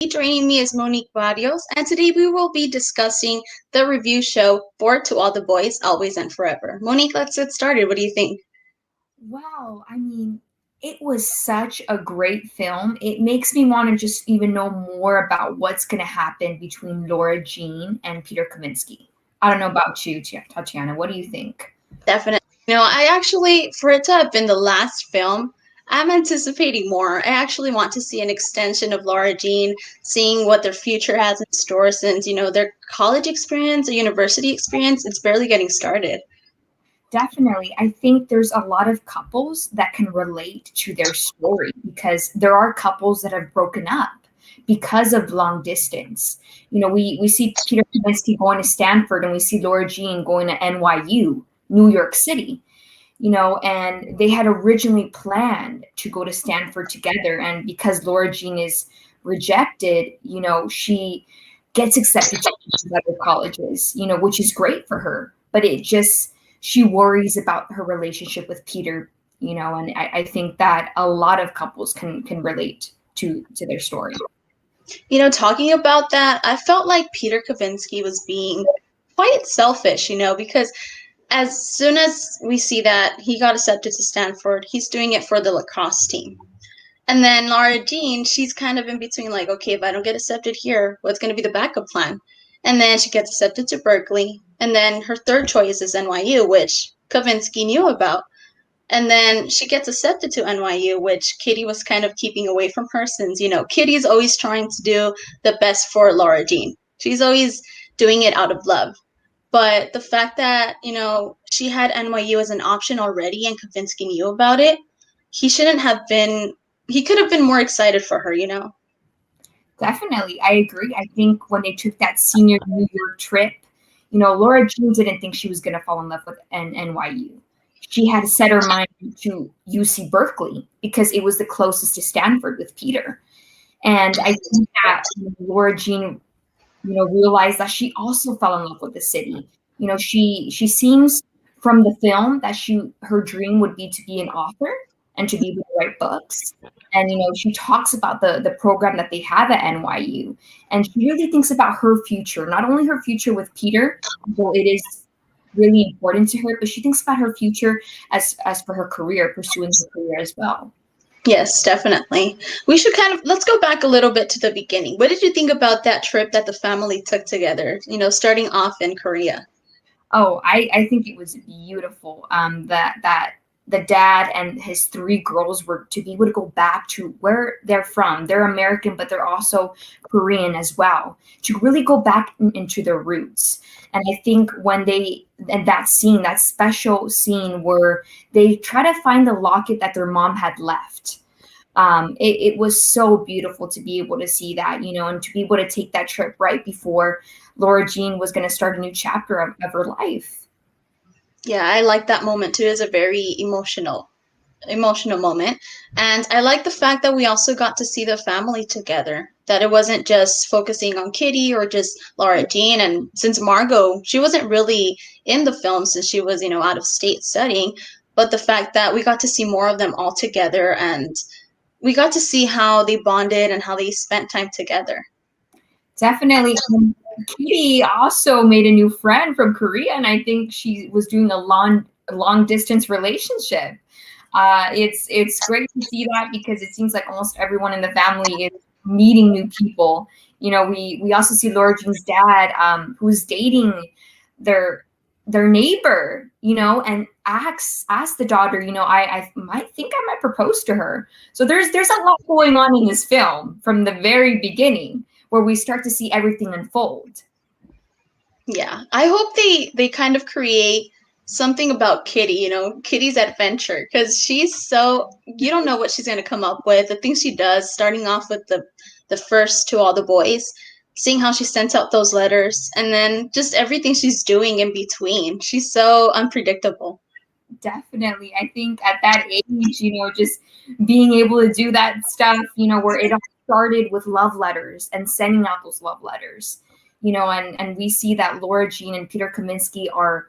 Joining me is Monique Barrios, and today we will be discussing the review show For To All the Boys, Always and Forever. Monique, let's get started. What do you think? Wow, it was such a great film. It makes me want to just even know more about what's going to happen between Lara Jean and Peter Kaminsky. I don't know about you, Tatiana. What do you think? Definitely. I actually, for it to have been the last film, I'm anticipating more. I actually want to see an extension of Laura Jean, seeing what their future has in store since, their college experience, or university experience, it's barely getting started. Definitely. I think there's a lot of couples that can relate to their story because there are couples that have broken up because of long distance. We see Peter Kaminsky going to Stanford and we see Laura Jean going to NYU, New York City. And they had originally planned to go to Stanford together. And because Laura Jean is rejected, she gets accepted to other colleges, which is great for her. But she worries about her relationship with Peter, and I think that a lot of couples can relate to their story. Talking about that, I felt like Peter Kavinsky was being quite selfish, because as soon as we see that he got accepted to Stanford, he's doing it for the lacrosse team. And then Lara Jean, she's kind of in between, like, okay, if I don't get accepted here, what's going to be the backup plan? And then she gets accepted to Berkeley. And then her third choice is NYU, which Kavinsky knew about. And then she gets accepted to NYU, which Kitty was kind of keeping away from her since, Kitty's always trying to do the best for Lara Jean. She's always doing it out of love. But the fact that, she had NYU as an option already and Kavinsky knew about it, he shouldn't have been, he could have been more excited for her. Definitely. I agree. I think when they took that senior New York trip, Laura Jean didn't think she was going to fall in love with NYU. She had set her mind to UC Berkeley because it was the closest to Stanford with Peter. And I think that Laura Jean, realized that she also fell in love with the city. She seems from the film that her dream would be to be an author and to be able to write books. And, she talks about the program that they have at NYU. And she really thinks about her future, not only her future with Peter, although it is really important to her, but she thinks about her future as for her career, pursuing her career as well. Yes, definitely. We should let's go back a little bit to the beginning. What did you think about that trip that the family took together, starting off in Korea? Oh, I think it was beautiful. That the dad and his three girls were to be able to go back to where they're from. They're American, but they're also Korean as well, to really go back into their roots. And I think that special scene where they try to find the locket that their mom had left. It was so beautiful to be able to see that, and to be able to take that trip right before Lara Jean was going to start a new chapter of her life. Yeah, I like that moment too. It's a very emotional moment. And I like the fact that we also got to see the family together, that it wasn't just focusing on Kitty or just Lara Jean. And since Margot, she wasn't really in the film since she was, out of state studying, but the fact that we got to see more of them all together and we got to see how they bonded and how they spent time together. Definitely. Kitty also made a new friend from Korea, and I think she was doing a long distance relationship. It's great to see that because it seems like almost everyone in the family is meeting new people. We also see Lara Jean's dad, who's dating their neighbor, and asks the daughter, I might propose to her. So there's a lot going on in this film from the very beginning, where we start to see everything unfold. Yeah, I hope they kind of create something about Kitty, Kitty's adventure, because she's you don't know what she's going to come up with. The things she does, starting off with the first To All the Boys, seeing how she sent out those letters, and then just everything she's doing in between. She's so unpredictable. Definitely. I think at that age, just being able to do that stuff, where it all started with love letters and sending out those love letters, and we see that Lara Jean and Peter Kaminsky are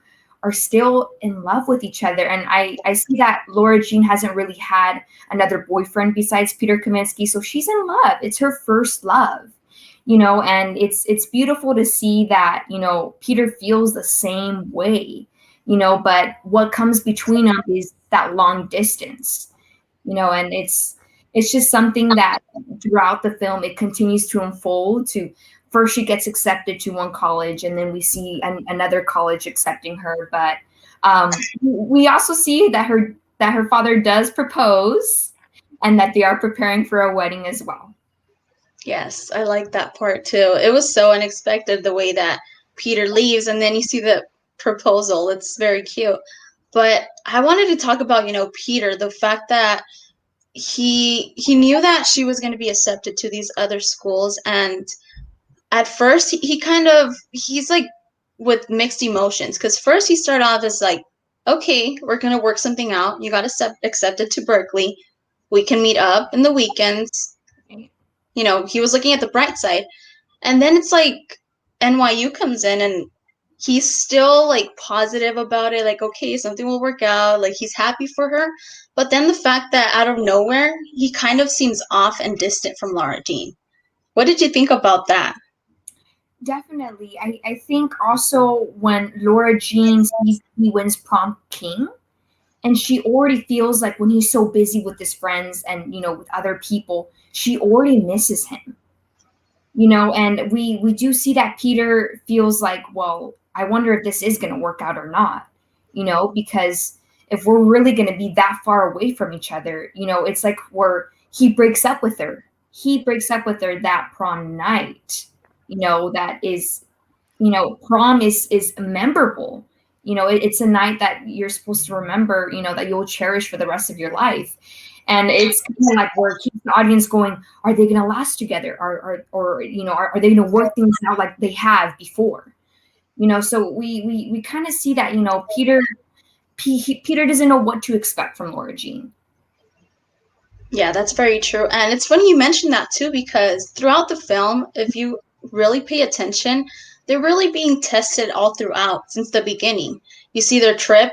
still in love with each other. And I see that Lara Jean hasn't really had another boyfriend besides Peter Kaminsky. So she's in love. It's her first love. and it's beautiful to see that, Peter feels the same way, but what comes between them is that long distance, and it's just something that throughout the film it continues to unfold. To first she gets accepted to one college, and then we see another college accepting her, but we also see that her father does propose, and that they are preparing for a wedding as well. Yes, I like that part too. It was so unexpected the way that Peter leaves and then you see the proposal. It's very cute. But I wanted to talk about, Peter, the fact that he knew that she was going to be accepted to these other schools, and at first he's like with mixed emotions, because first he started off as like, okay, we're going to work something out. You got accepted to Berkeley. We can meet up in the weekends. He was looking at the bright side. And then it's like NYU comes in and he's still like positive about it, like, okay, something will work out, like he's happy for her. But then the fact that out of nowhere he kind of seems off and distant from Lara Jean. What did you think about that? Definitely. I think also when Lara Jean sees he wins prom king, and she already feels like when he's so busy with his friends and with other people, she already misses him. And we do see that Peter feels like, well, I wonder if this is going to work out or not, because if we're really going to be that far away from each other, it's like he breaks up with her. He breaks up with her that prom night, that is, prom is memorable. It's a night that you're supposed to remember, that you'll cherish for the rest of your life. And it's kind of like where it keeps the audience going, are they going to last together? Or are they going to work things out like they have before? So we kind of see that, Peter doesn't know what to expect from Lara Jean. Yeah, that's very true. And it's funny you mentioned that too, because throughout the film, if you really pay attention, they're really being tested all throughout since the beginning. You see their trip,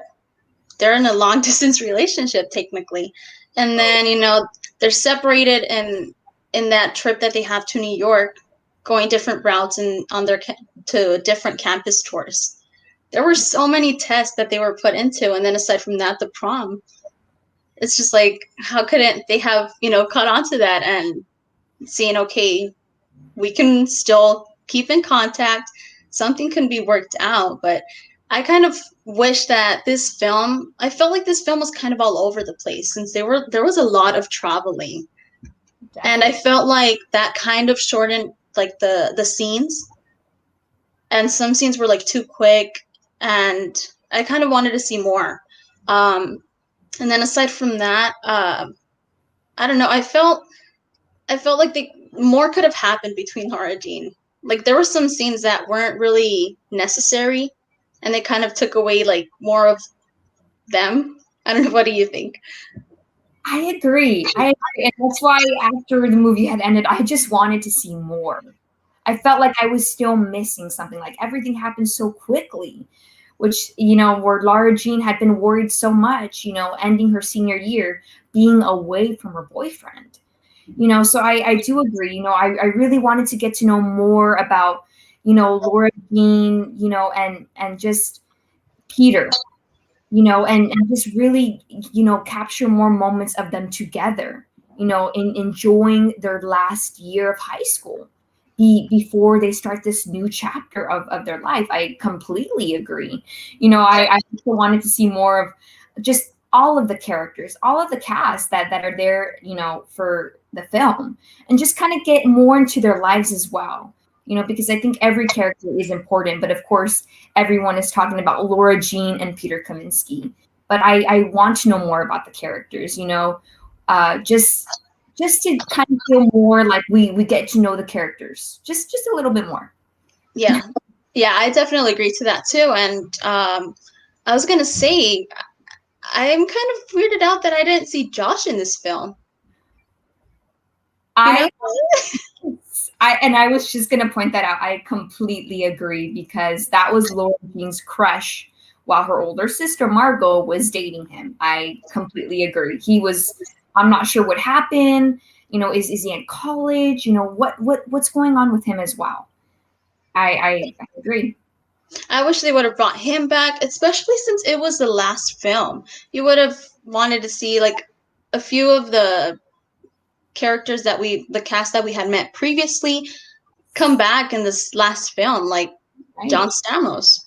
they're in a long distance relationship technically. And then, they're separated in that trip that they have to New York, going different routes and to different campus tours. There were so many tests that they were put into, and then aside from that, the prom. It's just like, how couldn't they have, caught on to that and seeing, okay, we can still keep in contact, something can be worked out. But I kind of wish that I felt like this film was kind of all over the place, since there was a lot of traveling. Definitely. And I felt like that kind of shortened like the scenes, and some scenes were like too quick, and I kind of wanted to see more. And then aside from that, I don't know, I felt like more could have happened between Lara Jean. Like there were some scenes that weren't really necessary, and they kind of took away like more of them. I don't know. What do you think? I agree. And that's why after the movie had ended, I just wanted to see more. I felt like I was still missing something. Like everything happened so quickly, which, where Lara Jean had been worried so much, ending her senior year, being away from her boyfriend. So I do agree. I really wanted to get to know more about, Lara Jean, and just Peter, and just really, capture more moments of them together, in enjoying their last year of high school before they start this new chapter of their life. I completely agree. I wanted to see more of just all of the characters, all of the cast that are there, for the film, and just kind of get more into their lives as well. Because I think every character is important, but of course, everyone is talking about Lara Jean and Peter Kavinsky. But I want to know more about the characters, just to kind of feel more like we get to know the characters just a little bit more. Yeah, I definitely agree to that too. And I was gonna say, I'm kind of weirded out that I didn't see Josh in this film. I was just going to point that out. I completely agree, because that was Lara Jean's crush while her older sister Margot was dating him. I completely agree. I'm not sure what happened. Is he in college? What's going on with him as well? I agree. I wish they would have brought him back, especially since it was the last film. You would have wanted to see like a few of the characters the cast that we had met previously, come back in this last film, like John Stamos.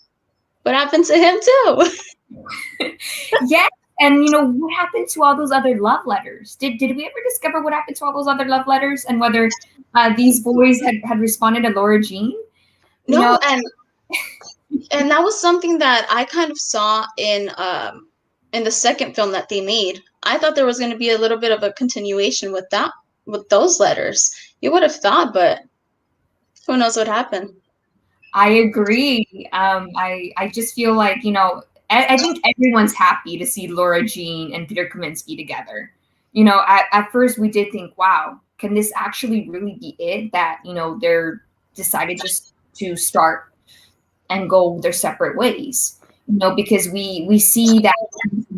What happened to him too? Yes, and what happened to all those other love letters? Did we ever discover what happened to all those other love letters and whether these boys had responded to Lara Jean? No, and that was something that I kind of saw in the second film that they made. I thought there was going to be a little bit of a continuation with those letters. You would have thought, but who knows what happened. I agree. I just feel like, I think everyone's happy to see Lara Jean and Peter Kaminsky together. At first we did think, wow, can this actually really be it? That, they're decided just to start and go their separate ways. Because we see that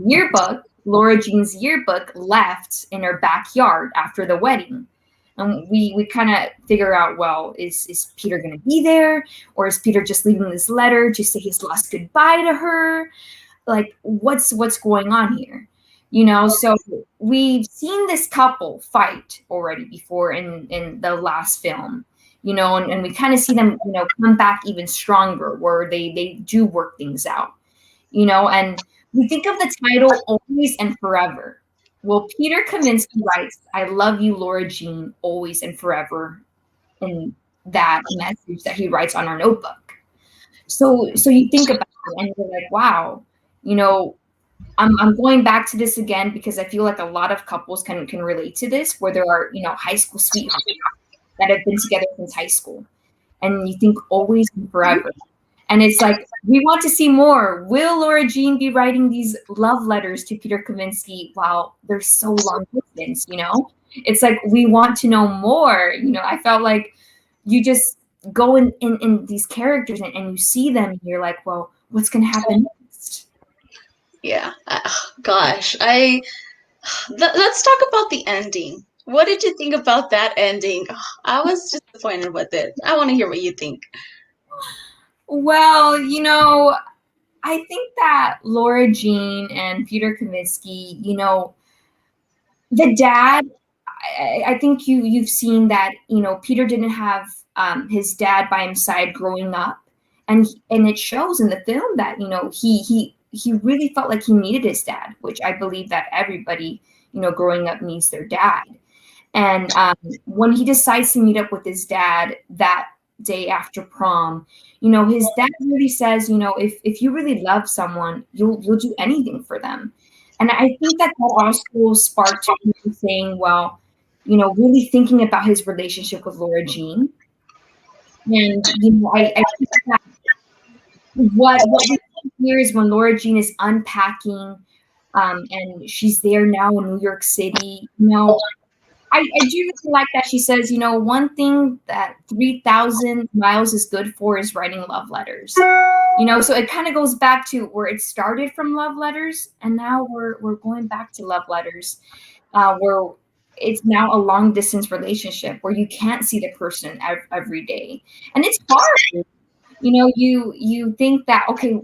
yearbook, Lara Jean's yearbook, left in her backyard after the wedding. And we kind of figure out, well, is Peter going to be there? Or is Peter just leaving this letter to say his last goodbye to her? Like, what's going on here? So we've seen this couple fight already before in the last film, and we kind of see them, come back even stronger where they do work things out, and we think of the title Always and Forever. Well, Peter Kaminsky writes, "I love you, Lara Jean, always and forever," in that message that he writes on our notebook. So you think about it and you're like, wow, I'm going back to this again because I feel like a lot of couples can relate to this, where there are, high school sweethearts that have been together since high school. And you think always and forever. And it's like, we want to see more. Will Lara Jean be writing these love letters to Peter Kaminsky while they're so long distance, It's like, we want to know more. I felt like you just go in these characters and you see them and you're like, well, what's going to happen next? Yeah. Gosh. Let's talk about the ending. What did you think about that ending? I was disappointed with it. I want to hear what you think. Well, I think that Lara Jean and Peter Kaminsky, the dad, I think you've seen that, Peter didn't have his dad by his side growing up. And it shows in the film that, he really felt like he needed his dad, which I believe that everybody, growing up needs their dad. And when he decides to meet up with his dad that day after prom, his dad really says, if you really love someone, you'll do anything for them. And I think that also sparked him saying, well, really thinking about his relationship with Lara Jean. And, I think that what we see here is when Lara Jean is unpacking and she's there now in New York City, I do really like that she says, one thing that 3,000 miles is good for is writing love letters. So it kind of goes back to where it started from love letters, and now we're going back to love letters, where it's now a long distance relationship where you can't see the person every day, and it's hard. You think that, okay,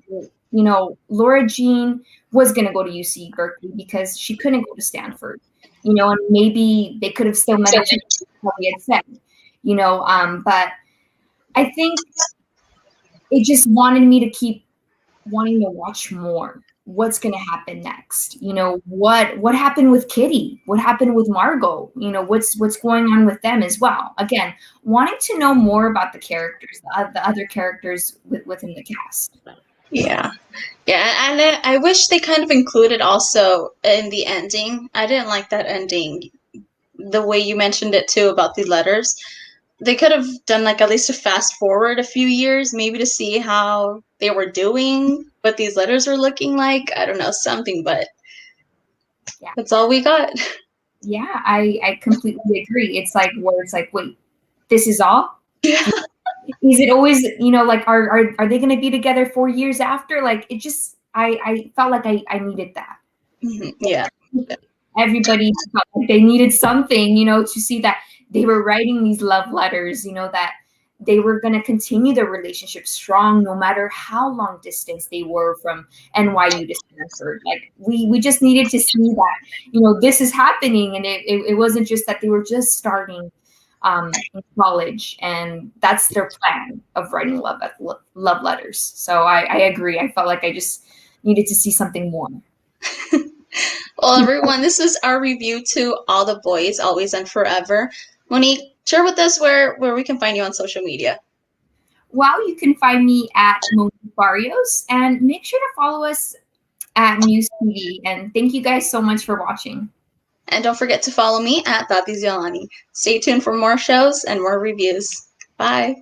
Lara Jean was going to go to UC Berkeley because she couldn't go to Stanford. And maybe they could have still met each other, what we had said, but I think it just wanted me to keep wanting to watch more. What's going to happen next? What happened with Kitty? What happened with Margot? What's going on with them as well? Again, wanting to know more about the characters, the other characters within the cast. Yeah, and I wish they kind of included also in the ending. I didn't like that ending, the way you mentioned it too about the letters. They could have done like at least a fast forward a few years, maybe to see how they were doing, what these letters were looking like. I don't know, something, but yeah, that's all we got. Yeah, I completely agree. It's like where it's like, wait, this is all? Yeah. Is it always, like, are they going to be together 4 years after? Like, it just, I felt like I needed that. Mm-hmm. Yeah. everybody felt like they needed something, to see that they were writing these love letters, that they were going to continue their relationship strong no matter how long distance they were from NYU to Stanford. Like we just needed to see that, this is happening. And it wasn't just that they were just starting in college, and that's their plan of writing love letters. So I agree. I felt like I just needed to see something more. Well, everyone, this is our review to All the Boys, Always and Forever. Monique, share with us where we can find you on social media. Well, you can find me at Monique Barrios, and make sure to follow us at MUSE TV. And thank you guys so much for watching. And don't forget to follow me at Tati Ziolani. Stay tuned for more shows and more reviews. Bye.